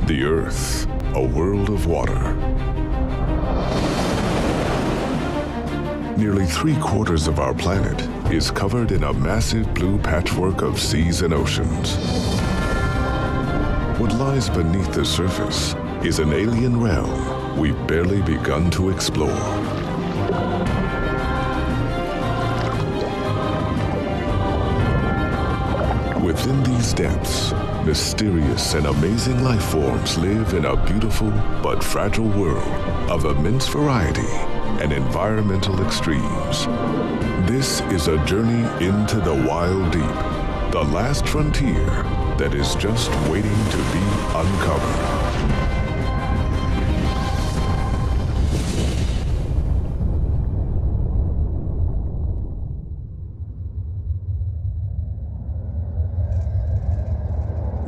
The Earth, a world of water. Nearly 3/4 of our planet is covered in a massive blue patchwork of seas and oceans. What lies beneath the surface is an alien realm we've barely begun to explore. Within these depths, mysterious and amazing life forms live in a beautiful but fragile world of immense variety and environmental extremes. This is a journey into the wild deep, the last frontier that is just waiting to be uncovered.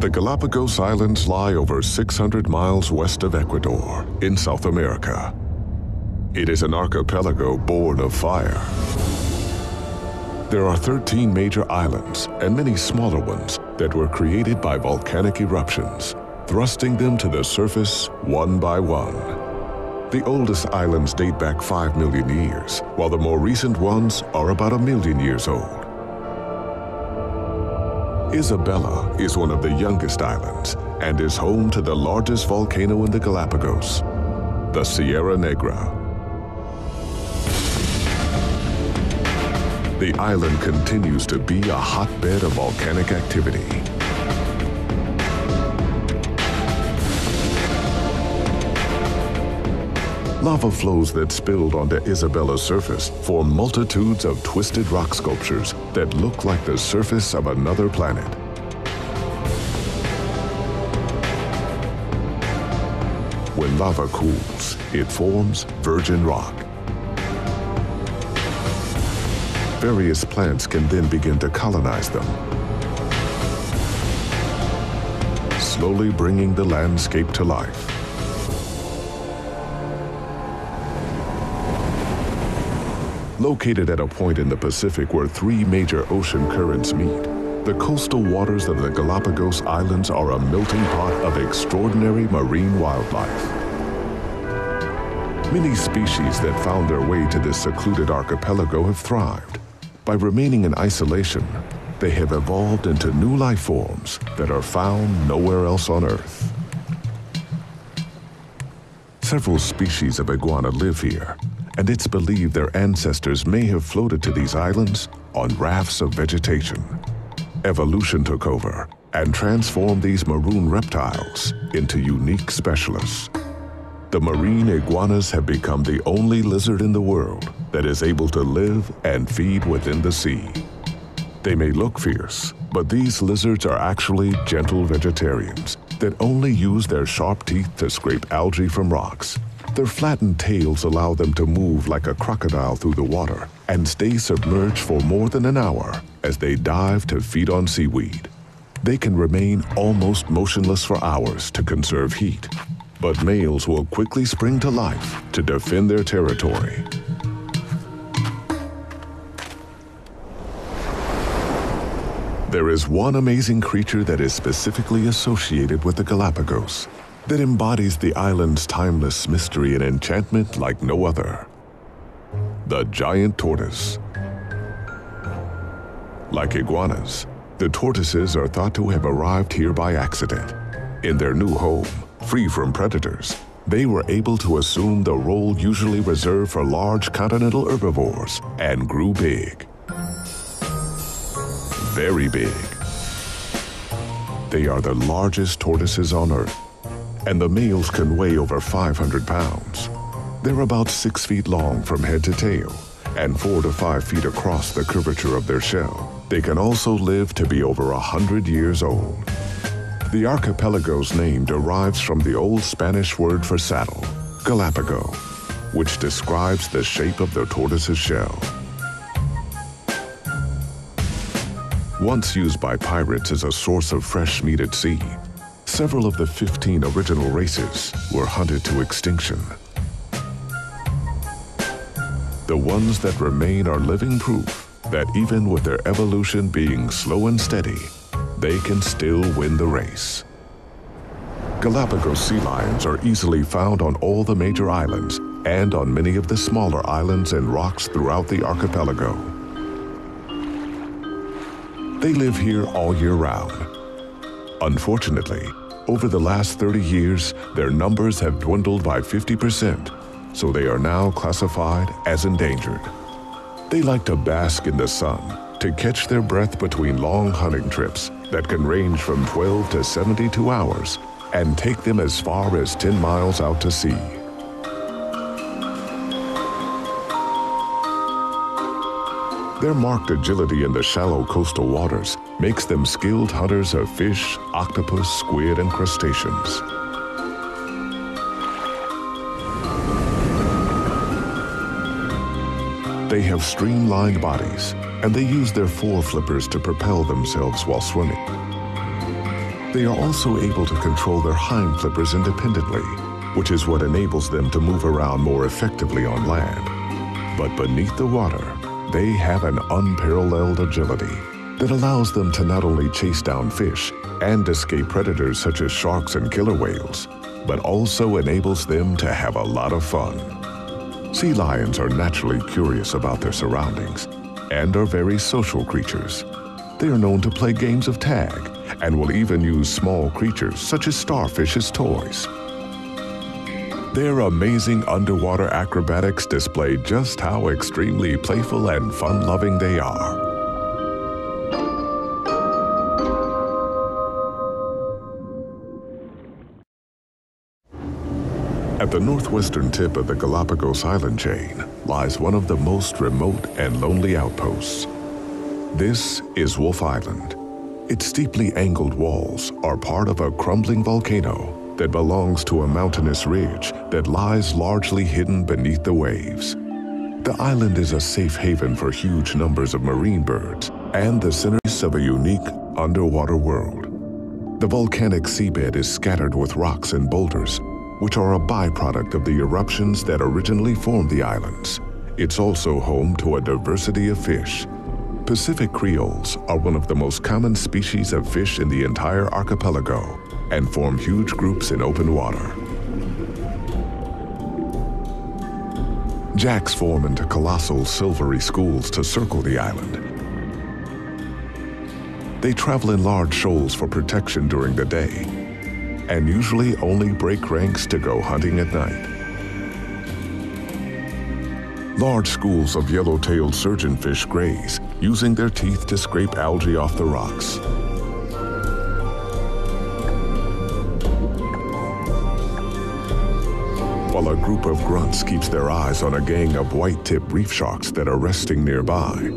The Galápagos Islands lie over 600 miles west of Ecuador in South America. It is an archipelago born of fire. There are 13 major islands and many smaller ones that were created by volcanic eruptions, thrusting them to the surface one by one. The oldest islands date back 5 million years, while the more recent ones are about 1 million years old. Isabela is one of the youngest islands and is home to the largest volcano in the Galápagos, the Sierra Negra. The island continues to be a hotbed of volcanic activity. Lava flows that spilled onto Isabela's surface form multitudes of twisted rock sculptures that look like the surface of another planet. When lava cools, it forms virgin rock. Various plants can then begin to colonize them, slowly bringing the landscape to life. Located at a point in the Pacific where 3 major ocean currents meet, the coastal waters of the Galápagos Islands are a melting pot of extraordinary marine wildlife. Many species that found their way to this secluded archipelago have thrived. By remaining in isolation, they have evolved into new life forms that are found nowhere else on Earth. Several species of iguana live here, and it's believed their ancestors may have floated to these islands on rafts of vegetation. Evolution took over and transformed these maroon reptiles into unique specialists. The marine iguanas have become the only lizard in the world that is able to live and feed within the sea. They may look fierce, but these lizards are actually gentle vegetarians that only use their sharp teeth to scrape algae from rocks. Their flattened tails allow them to move like a crocodile through the water and stay submerged for more than an hour as they dive to feed on seaweed. They can remain almost motionless for hours to conserve heat, but males will quickly spring to life to defend their territory. There is one amazing creature that is specifically associated with the Galápagos, that embodies the island's timeless mystery and enchantment like no other: the giant tortoise. Like iguanas, the tortoises are thought to have arrived here by accident. In their new home, free from predators, they were able to assume the role usually reserved for large continental herbivores and grew big. Very big. They are the largest tortoises on Earth, and the males can weigh over 500 pounds. They're about 6 feet long from head to tail and 4 to 5 feet across the curvature of their shell. They can also live to be over 100 years old. The archipelago's name derives from the old Spanish word for saddle, Galápago, which describes the shape of the tortoise's shell. Once used by pirates as a source of fresh meat at sea, several of the 15 original races were hunted to extinction. The ones that remain are living proof that even with their evolution being slow and steady, they can still win the race. Galapagos sea lions are easily found on all the major islands and on many of the smaller islands and rocks throughout the archipelago. They live here all year round. Unfortunately, over the last 30 years, their numbers have dwindled by 50%, so they are now classified as endangered. They like to bask in the sun, to catch their breath between long hunting trips that can range from 12 to 72 hours and take them as far as 10 miles out to sea. Their marked agility in the shallow coastal waters makes them skilled hunters of fish, octopus, squid, and crustaceans. They have streamlined bodies, and they use their foreflippers to propel themselves while swimming. They are also able to control their hind flippers independently, which is what enables them to move around more effectively on land. But beneath the water, they have an unparalleled agility that allows them to not only chase down fish and escape predators such as sharks and killer whales, but also enables them to have a lot of fun. Sea lions are naturally curious about their surroundings and are very social creatures. They are known to play games of tag and will even use small creatures such as starfish as toys. Their amazing underwater acrobatics display just how extremely playful and fun-loving they are. At the northwestern tip of the Galapagos island chain lies one of the most remote and lonely outposts. This is Wolf Island. Its steeply angled walls are part of a crumbling volcano that belongs to a mountainous ridge that lies largely hidden beneath the waves. The island is a safe haven for huge numbers of marine birds and the center of a unique underwater world. The volcanic seabed is scattered with rocks and boulders, which are a byproduct of the eruptions that originally formed the islands. It's also home to a diversity of fish. Pacific creoles are one of the most common species of fish in the entire archipelago and form huge groups in open water. Jacks form into colossal silvery schools to circle the island. They travel in large shoals for protection during the day and usually only break ranks to go hunting at night. Large schools of yellow-tailed surgeonfish graze, using their teeth to scrape algae off the rocks. While a group of grunts keeps their eyes on a gang of white-tip reef sharks that are resting nearby.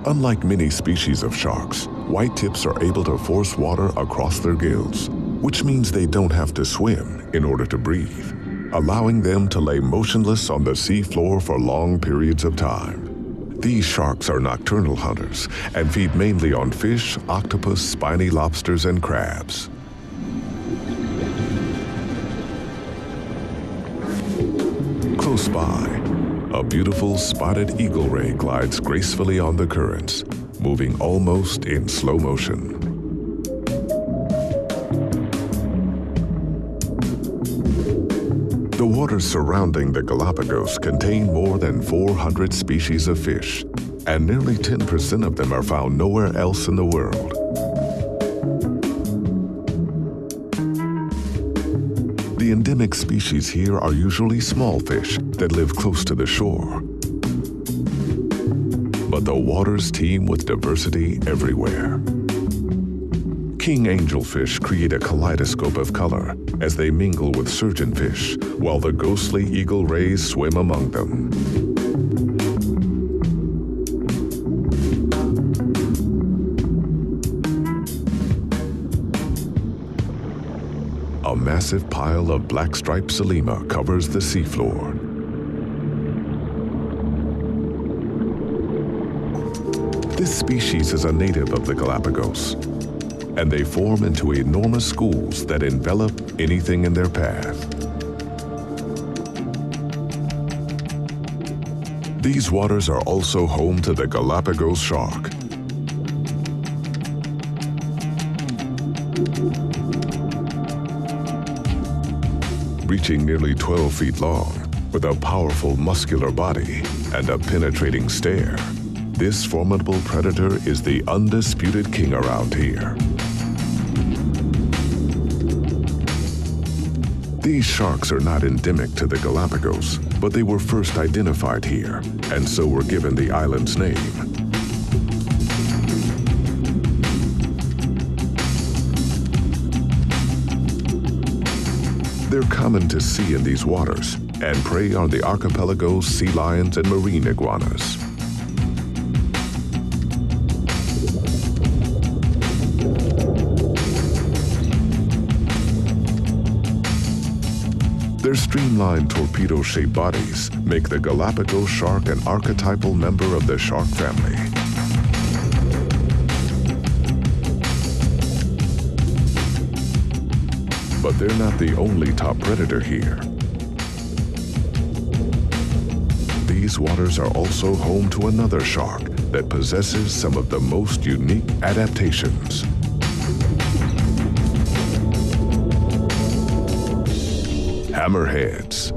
Unlike many species of sharks, white tips are able to force water across their gills, which means they don't have to swim in order to breathe, allowing them to lay motionless on the seafloor for long periods of time. These sharks are nocturnal hunters and feed mainly on fish, octopus, spiny lobsters, and crabs. Close by, a beautiful spotted eagle ray glides gracefully on the currents, moving almost in slow motion. The waters surrounding the Galapagos contain more than 400 species of fish, and nearly 10% of them are found nowhere else in the world. The endemic species here are usually small fish that live close to the shore. But the waters teem with diversity everywhere. King angelfish create a kaleidoscope of color as they mingle with surgeonfish, while the ghostly eagle rays swim among them. A massive pile of black-striped Selima covers the seafloor. This species is a native of the Galapagos, and they form into enormous schools that envelop anything in their path. These waters are also home to the Galapagos shark, Reaching nearly 12 feet long, with a powerful muscular body and a penetrating stare, this formidable predator is the undisputed king around here. These sharks are not endemic to the Galapagos, but they were first identified here, and so were given the island's name. They're common to see in these waters and prey on the archipelago's sea lions and marine iguanas. Their streamlined torpedo-shaped bodies make the Galapagos shark an archetypal member of the shark family. But they're not the only top predator here. These waters are also home to another shark that possesses some of the most unique adaptations. Hammerheads.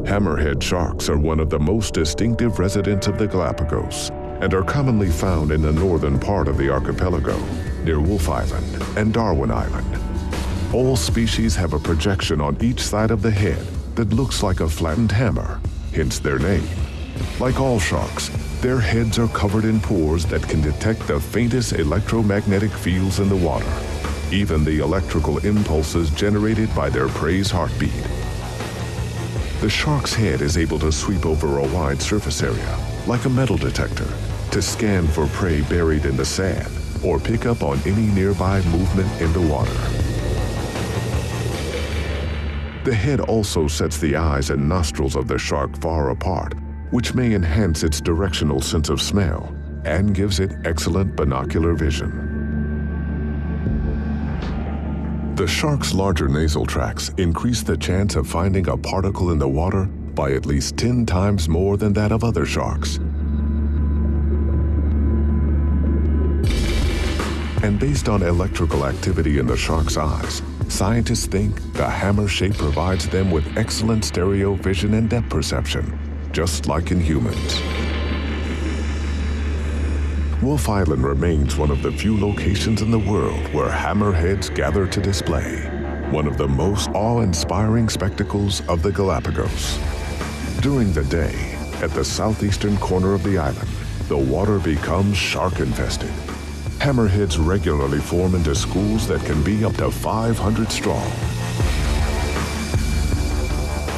Hammerhead sharks are one of the most distinctive residents of the Galapagos and are commonly found in the northern part of the archipelago, near Wolf Island and Darwin Island. All species have a projection on each side of the head that looks like a flattened hammer, hence their name. Like all sharks, their heads are covered in pores that can detect the faintest electromagnetic fields in the water, even the electrical impulses generated by their prey's heartbeat. The shark's head is able to sweep over a wide surface area, like a metal detector, to scan for prey buried in the sand or pick up on any nearby movement in the water. The head also sets the eyes and nostrils of the shark far apart, which may enhance its directional sense of smell and gives it excellent binocular vision. The shark's larger nasal tracts increase the chance of finding a particle in the water by at least 10 times more than that of other sharks. And based on electrical activity in the shark's eyes, scientists think the hammer shape provides them with excellent stereo vision and depth perception, just like in humans. Wolf Island remains one of the few locations in the world where hammerheads gather to display, one of the most awe-inspiring spectacles of the Galapagos. During the day, at the southeastern corner of the island, the water becomes shark-infested. Hammerheads regularly form into schools that can be up to 500 strong.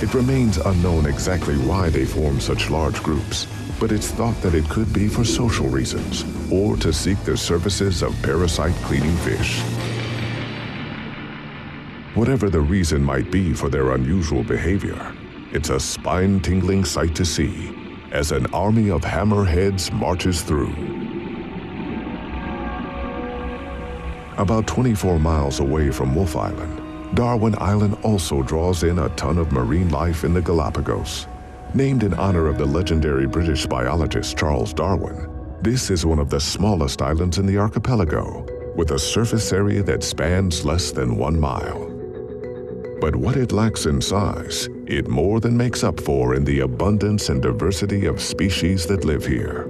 It remains unknown exactly why they form such large groups, but it's thought that it could be for social reasons or to seek the services of parasite-cleaning fish. Whatever the reason might be for their unusual behavior, it's a spine-tingling sight to see as an army of hammerheads marches through. About 24 miles away from Wolf Island, Darwin Island also draws in a ton of marine life in the Galapagos. Named in honor of the legendary British biologist Charles Darwin, this is one of the smallest islands in the archipelago, with a surface area that spans less than 1 mile. But what it lacks in size, it more than makes up for in the abundance and diversity of species that live here.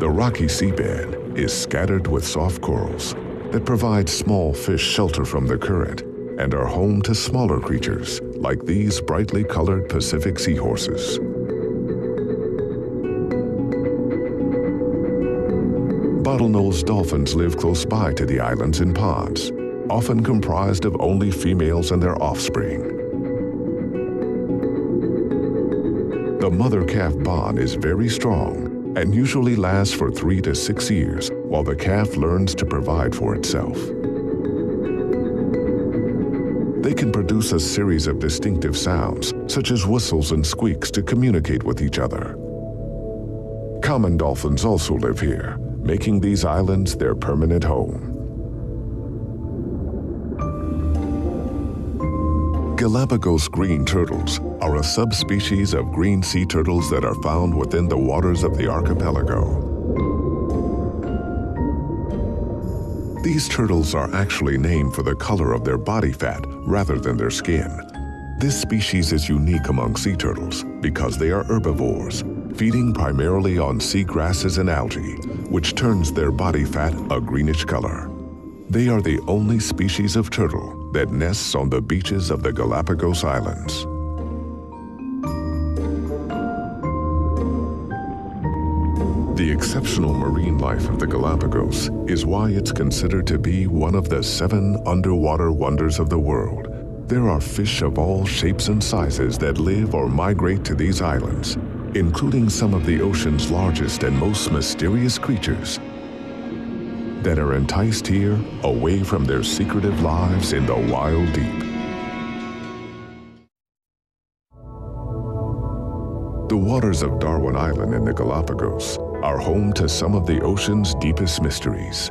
The rocky seabed is scattered with soft corals that provide small fish shelter from the current and are home to smaller creatures like these brightly colored Pacific seahorses. Bottlenose dolphins live close by to the islands in ponds, often comprised of only females and their offspring. The mother-calf bond is very strong and usually lasts for 3 to 6 years while the calf learns to provide for itself. They can produce a series of distinctive sounds, such as whistles and squeaks, to communicate with each other. Common dolphins also live here, making these islands their permanent home. Galapagos green turtles are a subspecies of green sea turtles that are found within the waters of the archipelago. These turtles are actually named for the color of their body fat rather than their skin. This species is unique among sea turtles because they are herbivores, feeding primarily on sea grasses and algae, which turns their body fat a greenish color. They are the only species of turtle that nests on the beaches of the Galapagos Islands. The exceptional marine life of the Galapagos is why it's considered to be one of the 7 underwater wonders of the world. There are fish of all shapes and sizes that live or migrate to these islands, including some of the ocean's largest and most mysterious creatures that are enticed here away from their secretive lives in the wild deep. The waters of Darwin Island in the Galapagos are home to some of the ocean's deepest mysteries.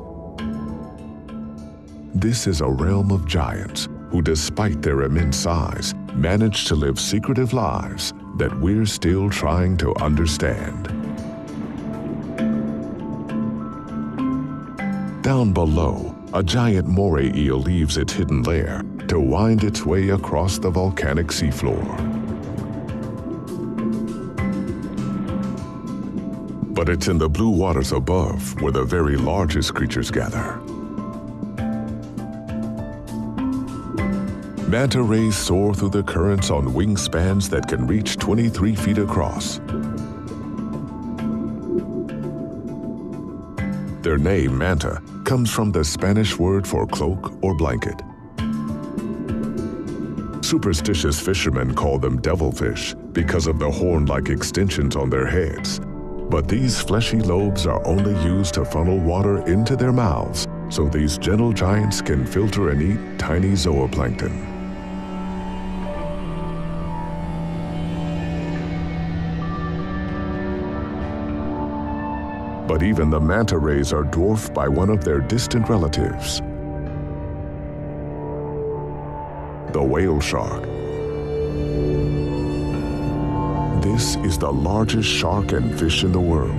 This is a realm of giants who, despite their immense size, manage to live secretive lives that we're still trying to understand. Down below, a giant moray eel leaves its hidden lair to wind its way across the volcanic seafloor. But it's in the blue waters above where the very largest creatures gather. Manta rays soar through the currents on wingspans that can reach 23 feet across. Their name, manta, comes from the Spanish word for cloak or blanket. Superstitious fishermen call them devilfish because of the horn-like extensions on their heads. But these fleshy lobes are only used to funnel water into their mouths, so these gentle giants can filter and eat tiny zooplankton. But even the manta rays are dwarfed by one of their distant relatives, the whale shark. This is the largest shark and fish in the world.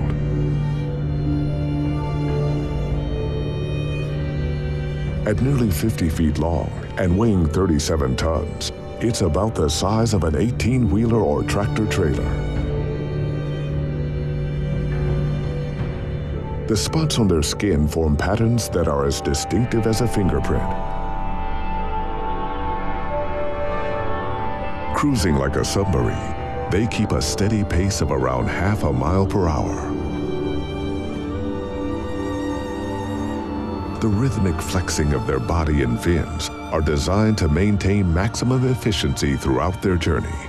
At nearly 50 feet long and weighing 37 tons, it's about the size of an 18-wheeler or tractor trailer. The spots on their skin form patterns that are as distinctive as a fingerprint. Cruising like a submarine, they keep a steady pace of around ½ mile per hour. The rhythmic flexing of their body and fins are designed to maintain maximum efficiency throughout their journey.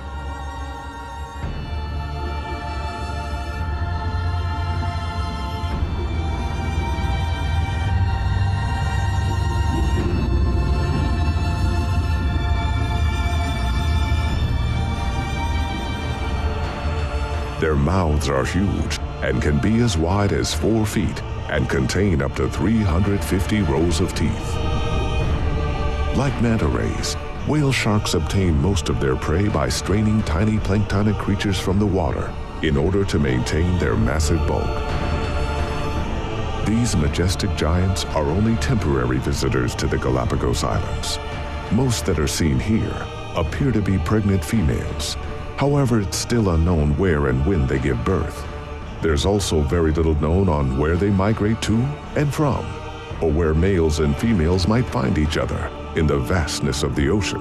Their mouths are huge and can be as wide as 4 feet and contain up to 350 rows of teeth. Like manta rays, whale sharks obtain most of their prey by straining tiny planktonic creatures from the water in order to maintain their massive bulk. These majestic giants are only temporary visitors to the Galapagos Islands. Most that are seen here appear to be pregnant females. However, it's still unknown where and when they give birth. There's also very little known on where they migrate to and from, or where males and females might find each other in the vastness of the ocean.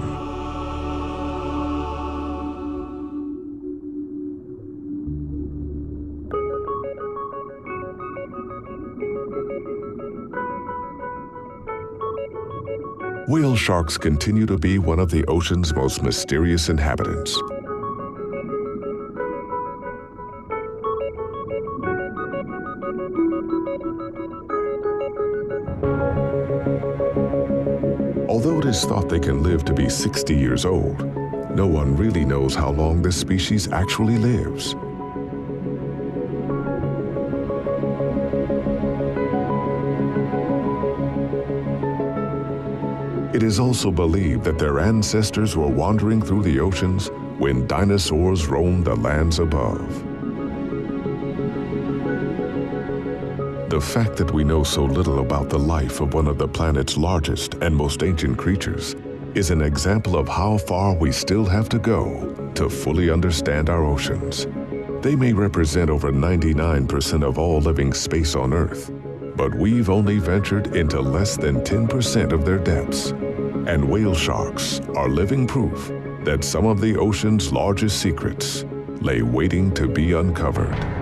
Whale sharks continue to be one of the ocean's most mysterious inhabitants. Although it is thought they can live to be 60 years old, no one really knows how long this species actually lives. It is also believed that their ancestors were wandering through the oceans when dinosaurs roamed the lands above. The fact that we know so little about the life of one of the planet's largest and most ancient creatures is an example of how far we still have to go to fully understand our oceans. They may represent over 99% of all living space on Earth, but we've only ventured into less than 10% of their depths. And whale sharks are living proof that some of the ocean's largest secrets lay waiting to be uncovered.